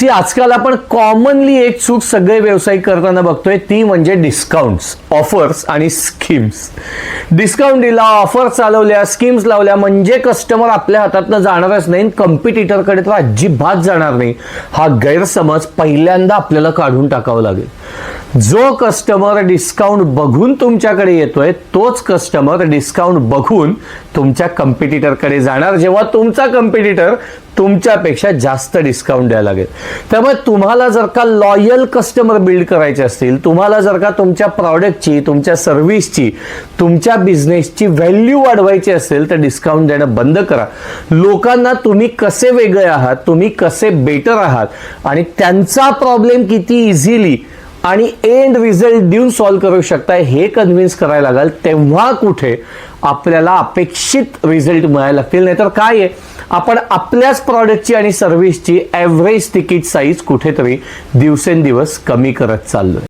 आजकाल आपण कॉमनली एक चूक सगळे व्यावसायिक करताना बघतोय, ती म्हणजे डिस्काउंट्स, ऑफर्स आणि स्कीम्स. डिस्काउंट दिला, ऑफर चालवल्या, स्कीम्स लावल्या म्हणजे कस्टमर आपल्या हातातनं जाणारच नाही, कॉम्पिटिटरकडे तर अजिबात जाणार नाही. हा गैरसमज पहिल्यांदा आपल्याला काढून टाकावा लागेल. जो कस्टमर डिस्काउंट बघून तुमच्याकडे येतोय तोच कस्टमर डिस्काउंट बघून तुमच्या कॉम्पिटिटरकडे जाणार, जेव्हा तुमचा कॉम्पिटिटर तुमच्यापेक्षा जास्त डिस्काउंट द्यायला लागेल. त्यामुळे तुम्हाला जर का लॉयल कस्टमर बिल्ड करायचे असतील, तुम्हाला जर का तुमच्या प्रॉडक्टची, तुमच्या सर्व्हिसची, तुमच्या बिझनेसची व्हॅल्यू वाढवायची असेल तर डिस्काउंट देणं बंद करा. लोकांना तुम्ही कसे वेगळे आहात, तुम्ही कसे बेटर आहात आणि त्यांचा प्रॉब्लेम किती इझिली आणि एंड रिझल्ट देऊन सॉल्व्ह करू शकताय हे कन्व्हिन्स करायला लागेल, तेव्हा कुठे आपल्याला अपेक्षित रिझल्ट मिळायला लागतील. नाहीतर काय आहे, आपण आपल्याच प्रॉडक्टची आणि सर्व्हिसची ॲव्हरेज तिकीट साईज कुठेतरी दिवसेंदिवस कमी करत चाललोय.